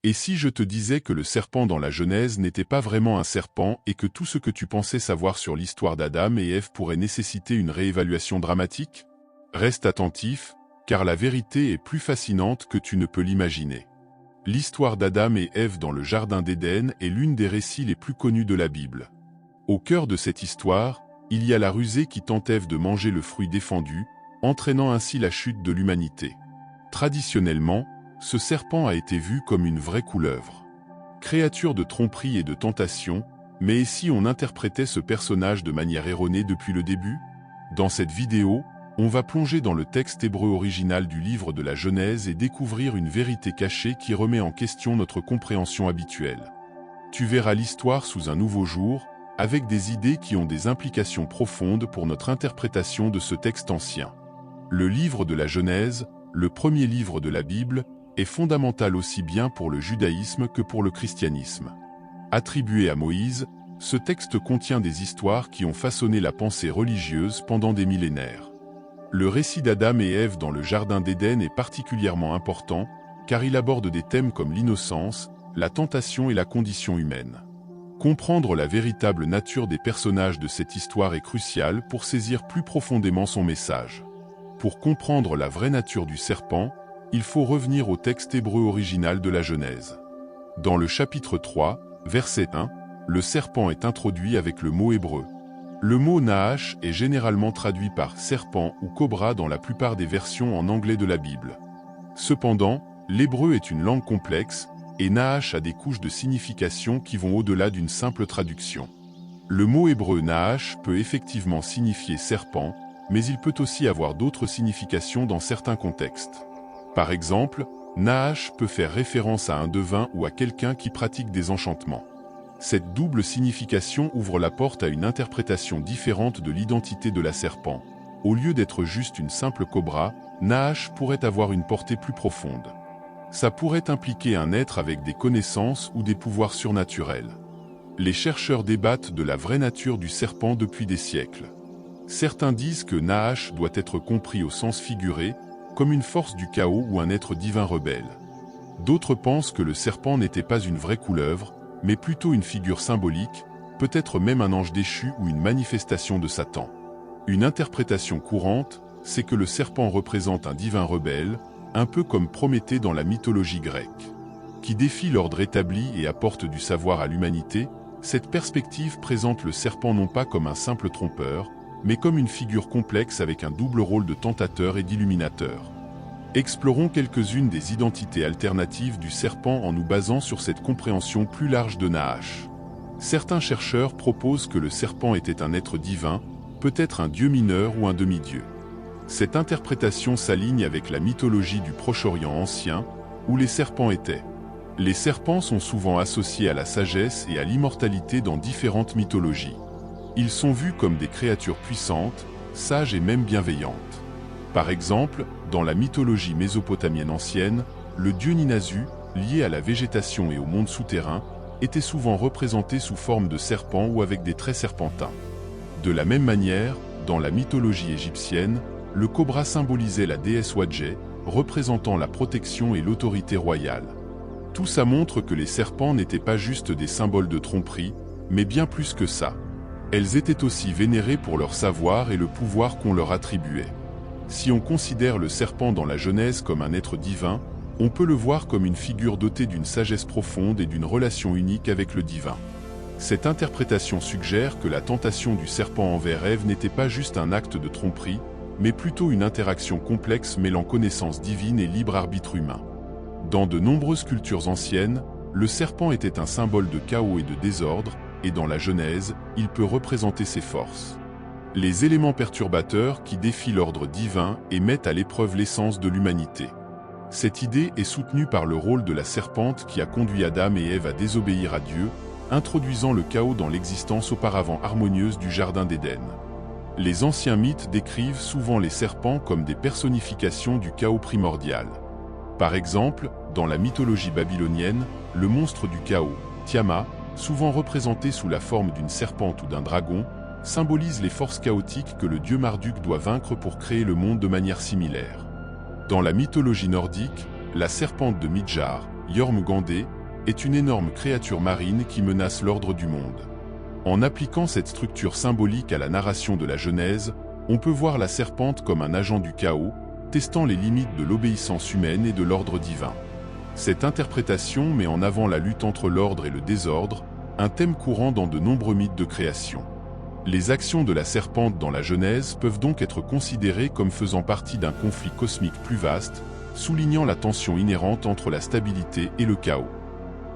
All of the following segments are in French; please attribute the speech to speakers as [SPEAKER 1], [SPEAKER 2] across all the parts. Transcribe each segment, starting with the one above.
[SPEAKER 1] Et si je te disais que le serpent dans la Genèse n'était pas vraiment un serpent et que tout ce que tu pensais savoir sur l'histoire d'Adam et Ève pourrait nécessiter une réévaluation dramatique? Reste attentif, car la vérité est plus fascinante que tu ne peux l'imaginer. L'histoire d'Adam et Ève dans le Jardin d'Éden est l'une des récits les plus connus de la Bible. Au cœur de cette histoire, il y a la rusée qui tente Ève de manger le fruit défendu, entraînant ainsi la chute de l'humanité. Traditionnellement, ce serpent a été vu comme une vraie couleuvre. Créature de tromperie et de tentation, mais et si on interprétait ce personnage de manière erronée depuis le début? Dans cette vidéo, on va plonger dans le texte hébreu original du livre de la Genèse et découvrir une vérité cachée qui remet en question notre compréhension habituelle. Tu verras l'histoire sous un nouveau jour, avec des idées qui ont des implications profondes pour notre interprétation de ce texte ancien. Le livre de la Genèse, le premier livre de la Bible, est fondamental aussi bien pour le judaïsme que pour le christianisme. Attribué à Moïse, ce texte contient des histoires qui ont façonné la pensée religieuse pendant des millénaires. Le récit d'Adam et Ève dans le Jardin d'Éden est particulièrement important, car il aborde des thèmes comme l'innocence, la tentation et la condition humaine. Comprendre la véritable nature des personnages de cette histoire est crucial pour saisir plus profondément son message. Pour comprendre la vraie nature du serpent, il faut revenir au texte hébreu original de la Genèse. Dans le chapitre 3, verset 1, le serpent est introduit avec le mot hébreu. Le mot Nahash est généralement traduit par serpent ou cobra dans la plupart des versions en anglais de la Bible. Cependant, l'hébreu est une langue complexe, et Nahash a des couches de signification qui vont au-delà d'une simple traduction. Le mot hébreu Nahash peut effectivement signifier serpent, mais il peut aussi avoir d'autres significations dans certains contextes. Par exemple, Nahash peut faire référence à un devin ou à quelqu'un qui pratique des enchantements. Cette double signification ouvre la porte à une interprétation différente de l'identité de la serpent. Au lieu d'être juste une simple cobra, Nahash pourrait avoir une portée plus profonde. Ça pourrait impliquer un être avec des connaissances ou des pouvoirs surnaturels. Les chercheurs débattent de la vraie nature du serpent depuis des siècles. Certains disent que Nahash doit être compris au sens figuré, comme une force du chaos ou un être divin rebelle. D'autres pensent que le serpent n'était pas une vraie couleuvre, mais plutôt une figure symbolique, peut-être même un ange déchu ou une manifestation de Satan. Une interprétation courante, c'est que le serpent représente un divin rebelle, un peu comme Prométhée dans la mythologie grecque. Qui défie l'ordre établi et apporte du savoir à l'humanité, cette perspective présente le serpent non pas comme un simple trompeur, mais comme une figure complexe avec un double rôle de tentateur et d'illuminateur. Explorons quelques-unes des identités alternatives du serpent en nous basant sur cette compréhension plus large de Nahash. Certains chercheurs proposent que le serpent était un être divin, peut-être un dieu mineur ou un demi-dieu. Cette interprétation s'aligne avec la mythologie du Proche-Orient ancien, où les serpents étaient. Les serpents sont souvent associés à la sagesse et à l'immortalité dans différentes mythologies. Ils sont vus comme des créatures puissantes, sages et même bienveillantes. Par exemple, dans la mythologie mésopotamienne ancienne, le dieu Ninasu, lié à la végétation et au monde souterrain, était souvent représenté sous forme de serpent ou avec des traits serpentins. De la même manière, dans la mythologie égyptienne, le cobra symbolisait la déesse Wadjet, représentant la protection et l'autorité royale. Tout ça montre que les serpents n'étaient pas juste des symboles de tromperie, mais bien plus que ça. Elles étaient aussi vénérées pour leur savoir et le pouvoir qu'on leur attribuait. Si on considère le serpent dans la Genèse comme un être divin, on peut le voir comme une figure dotée d'une sagesse profonde et d'une relation unique avec le divin. Cette interprétation suggère que la tentation du serpent envers Ève n'était pas juste un acte de tromperie, mais plutôt une interaction complexe mêlant connaissance divine et libre arbitre humain. Dans de nombreuses cultures anciennes, le serpent était un symbole de chaos et de désordre, et dans la Genèse, il peut représenter ses forces. Les éléments perturbateurs qui défient l'ordre divin et mettent à l'épreuve l'essence de l'humanité. Cette idée est soutenue par le rôle de la serpente qui a conduit Adam et Ève à désobéir à Dieu, introduisant le chaos dans l'existence auparavant harmonieuse du Jardin d'Éden. Les anciens mythes décrivent souvent les serpents comme des personnifications du chaos primordial. Par exemple, dans la mythologie babylonienne, le monstre du chaos, Tiamat, souvent représenté sous la forme d'une serpente ou d'un dragon, symbolise les forces chaotiques que le dieu Marduk doit vaincre pour créer le monde de manière similaire. Dans la mythologie nordique, la serpente de Midgard, Jormungandr, est une énorme créature marine qui menace l'ordre du monde. En appliquant cette structure symbolique à la narration de la Genèse, on peut voir la serpente comme un agent du chaos, testant les limites de l'obéissance humaine et de l'ordre divin. Cette interprétation met en avant la lutte entre l'ordre et le désordre, un thème courant dans de nombreux mythes de création. Les actions de la serpente dans la Genèse peuvent donc être considérées comme faisant partie d'un conflit cosmique plus vaste, soulignant la tension inhérente entre la stabilité et le chaos.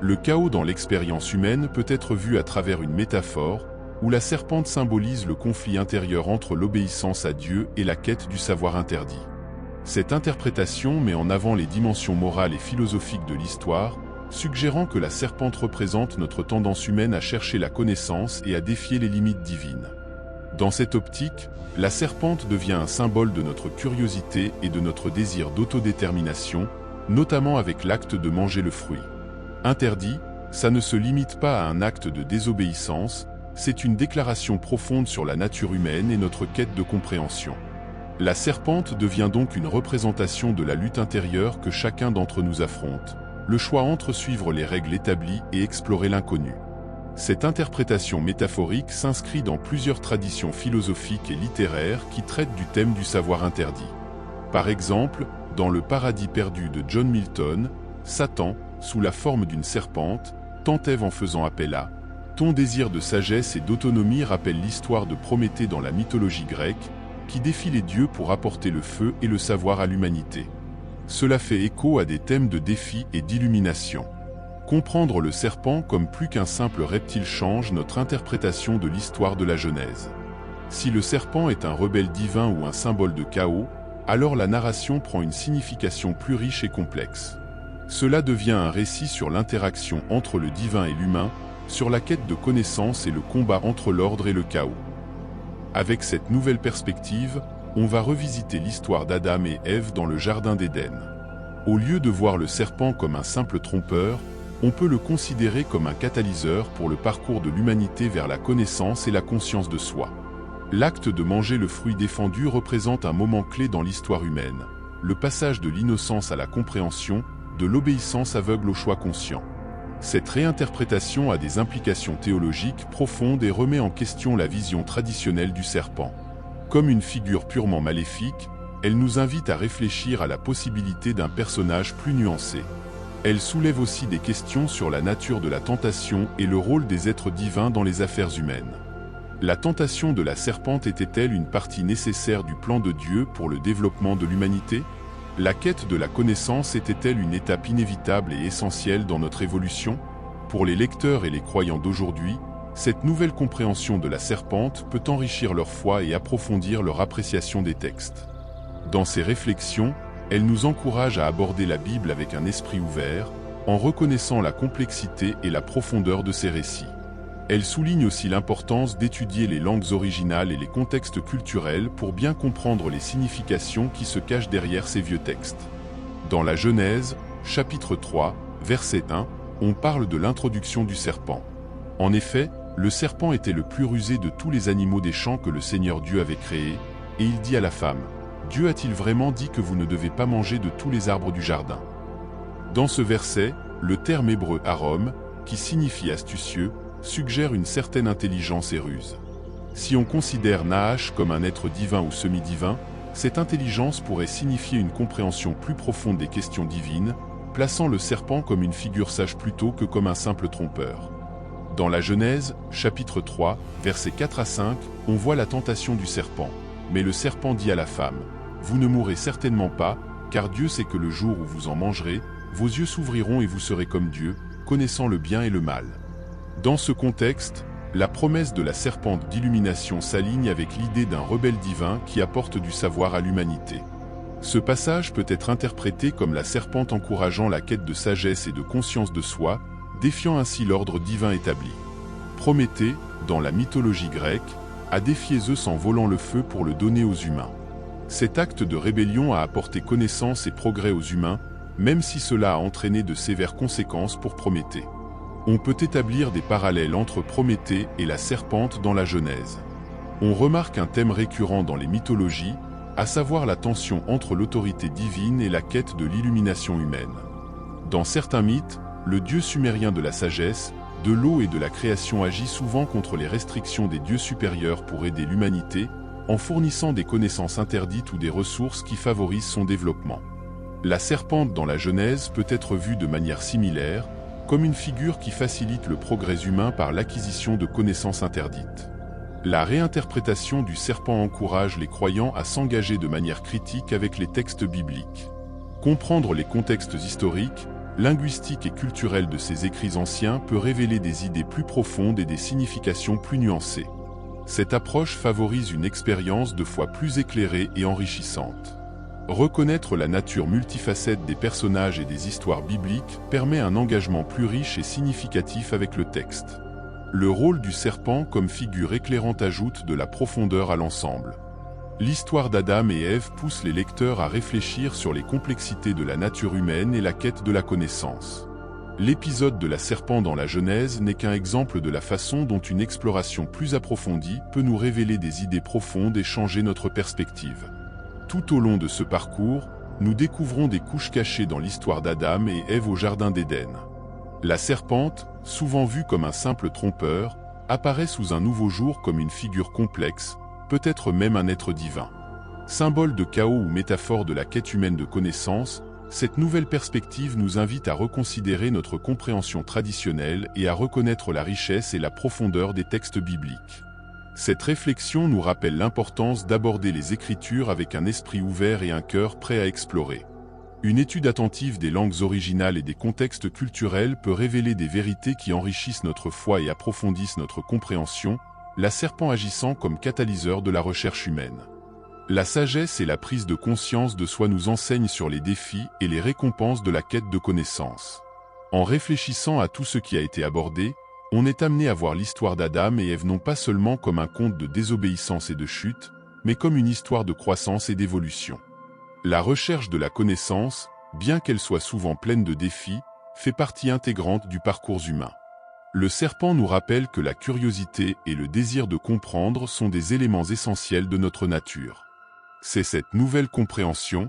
[SPEAKER 1] Le chaos dans l'expérience humaine peut être vu à travers une métaphore, où la serpente symbolise le conflit intérieur entre l'obéissance à Dieu et la quête du savoir interdit. Cette interprétation met en avant les dimensions morales et philosophiques de l'histoire, suggérant que la serpente représente notre tendance humaine à chercher la connaissance et à défier les limites divines. Dans cette optique, la serpente devient un symbole de notre curiosité et de notre désir d'autodétermination, notamment avec l'acte de manger le fruit. Interdit, ça ne se limite pas à un acte de désobéissance, c'est une déclaration profonde sur la nature humaine et notre quête de compréhension. La serpente devient donc une représentation de la lutte intérieure que chacun d'entre nous affronte, le choix entre suivre les règles établies et explorer l'inconnu. Cette interprétation métaphorique s'inscrit dans plusieurs traditions philosophiques et littéraires qui traitent du thème du savoir interdit. Par exemple, dans Le Paradis perdu de John Milton, Satan, sous la forme d'une serpente, tente Ève en faisant appel à « Ton désir de sagesse et d'autonomie » rappelle l'histoire de Prométhée dans la mythologie grecque, qui défie les dieux pour apporter le feu et le savoir à l'humanité. Cela fait écho à des thèmes de défi et d'illumination. Comprendre le serpent comme plus qu'un simple reptile change notre interprétation de l'histoire de la Genèse. Si le serpent est un rebelle divin ou un symbole de chaos, alors la narration prend une signification plus riche et complexe. Cela devient un récit sur l'interaction entre le divin et l'humain, sur la quête de connaissance et le combat entre l'ordre et le chaos. Avec cette nouvelle perspective, on va revisiter l'histoire d'Adam et Ève dans le Jardin d'Éden. Au lieu de voir le serpent comme un simple trompeur, on peut le considérer comme un catalyseur pour le parcours de l'humanité vers la connaissance et la conscience de soi. L'acte de manger le fruit défendu représente un moment clé dans l'histoire humaine, le passage de l'innocence à la compréhension, de l'obéissance aveugle au choix conscient. Cette réinterprétation a des implications théologiques profondes et remet en question la vision traditionnelle du serpent. Comme une figure purement maléfique, elle nous invite à réfléchir à la possibilité d'un personnage plus nuancé. Elle soulève aussi des questions sur la nature de la tentation et le rôle des êtres divins dans les affaires humaines. La tentation de la serpente était-elle une partie nécessaire du plan de Dieu pour le développement de l'humanité ? La quête de la connaissance était-elle une étape inévitable et essentielle dans notre évolution ? Pour les lecteurs et les croyants d'aujourd'hui, cette nouvelle compréhension de la serpente peut enrichir leur foi et approfondir leur appréciation des textes. Dans ces réflexions, elle nous encourage à aborder la Bible avec un esprit ouvert, en reconnaissant la complexité et la profondeur de ses récits. Elle souligne aussi l'importance d'étudier les langues originales et les contextes culturels pour bien comprendre les significations qui se cachent derrière ces vieux textes. Dans la Genèse, chapitre 3, verset 1, on parle de l'introduction du serpent. En effet, le serpent était le plus rusé de tous les animaux des champs que le Seigneur Dieu avait créés, et il dit à la femme, « Dieu a-t-il vraiment dit que vous ne devez pas manger de tous les arbres du jardin ?» Dans ce verset, le terme hébreu arom, qui signifie astucieux, suggère une certaine intelligence et ruse. Si on considère Nahash comme un être divin ou semi-divin, cette intelligence pourrait signifier une compréhension plus profonde des questions divines, plaçant le serpent comme une figure sage plutôt que comme un simple trompeur. Dans la Genèse, chapitre 3, versets 4 à 5, on voit la tentation du serpent. Mais le serpent dit à la femme, « Vous ne mourrez certainement pas, car Dieu sait que le jour où vous en mangerez, vos yeux s'ouvriront et vous serez comme Dieu, connaissant le bien et le mal. » Dans ce contexte, la promesse de la serpente d'illumination s'aligne avec l'idée d'un rebelle divin qui apporte du savoir à l'humanité. Ce passage peut être interprété comme la serpente encourageant la quête de sagesse et de conscience de soi, défiant ainsi l'ordre divin établi. Prométhée, dans la mythologie grecque, a défié Zeus en volant le feu pour le donner aux humains. Cet acte de rébellion a apporté connaissance et progrès aux humains, même si cela a entraîné de sévères conséquences pour Prométhée. On peut établir des parallèles entre Prométhée et la serpente dans la Genèse. On remarque un thème récurrent dans les mythologies, à savoir la tension entre l'autorité divine et la quête de l'illumination humaine. Dans certains mythes, le dieu sumérien de la sagesse, de l'eau et de la création agit souvent contre les restrictions des dieux supérieurs pour aider l'humanité, en fournissant des connaissances interdites ou des ressources qui favorisent son développement. La serpente dans la Genèse peut être vue de manière similaire, comme une figure qui facilite le progrès humain par l'acquisition de connaissances interdites. La réinterprétation du serpent encourage les croyants à s'engager de manière critique avec les textes bibliques. Comprendre les contextes historiques, linguistiques et culturels de ces écrits anciens peut révéler des idées plus profondes et des significations plus nuancées. Cette approche favorise une expérience de foi plus éclairée et enrichissante. Reconnaître la nature multifacette des personnages et des histoires bibliques permet un engagement plus riche et significatif avec le texte. Le rôle du serpent comme figure éclairante ajoute de la profondeur à l'ensemble. L'histoire d'Adam et Ève pousse les lecteurs à réfléchir sur les complexités de la nature humaine et la quête de la connaissance. L'épisode de la serpent dans la Genèse n'est qu'un exemple de la façon dont une exploration plus approfondie peut nous révéler des idées profondes et changer notre perspective. Tout au long de ce parcours, nous découvrons des couches cachées dans l'histoire d'Adam et Ève au Jardin d'Éden. La serpente, souvent vue comme un simple trompeur, apparaît sous un nouveau jour comme une figure complexe, peut-être même un être divin. Symbole de chaos ou métaphore de la quête humaine de connaissance, cette nouvelle perspective nous invite à reconsidérer notre compréhension traditionnelle et à reconnaître la richesse et la profondeur des textes bibliques. Cette réflexion nous rappelle l'importance d'aborder les Écritures avec un esprit ouvert et un cœur prêt à explorer. Une étude attentive des langues originales et des contextes culturels peut révéler des vérités qui enrichissent notre foi et approfondissent notre compréhension, la serpent agissant comme catalyseur de la recherche humaine. La sagesse et la prise de conscience de soi nous enseignent sur les défis et les récompenses de la quête de connaissance. En réfléchissant à tout ce qui a été abordé, on est amené à voir l'histoire d'Adam et Ève non pas seulement comme un conte de désobéissance et de chute, mais comme une histoire de croissance et d'évolution. La recherche de la connaissance, bien qu'elle soit souvent pleine de défis, fait partie intégrante du parcours humain. Le serpent nous rappelle que la curiosité et le désir de comprendre sont des éléments essentiels de notre nature. C'est cette nouvelle compréhension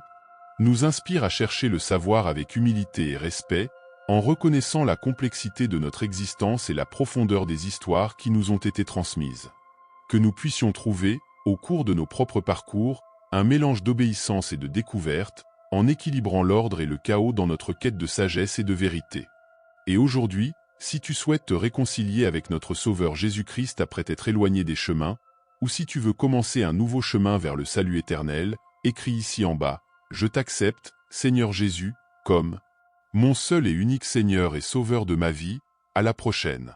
[SPEAKER 1] nous inspire à chercher le savoir avec humilité et respect, en reconnaissant la complexité de notre existence et la profondeur des histoires qui nous ont été transmises. Que nous puissions trouver, au cours de nos propres parcours, un mélange d'obéissance et de découverte, en équilibrant l'ordre et le chaos dans notre quête de sagesse et de vérité. Et aujourd'hui, si tu souhaites te réconcilier avec notre Sauveur Jésus-Christ après t'être éloigné des chemins, ou si tu veux commencer un nouveau chemin vers le salut éternel, écris ici en bas, « Je t'accepte, Seigneur Jésus, comme mon seul et unique Seigneur et Sauveur de ma vie, à la prochaine ».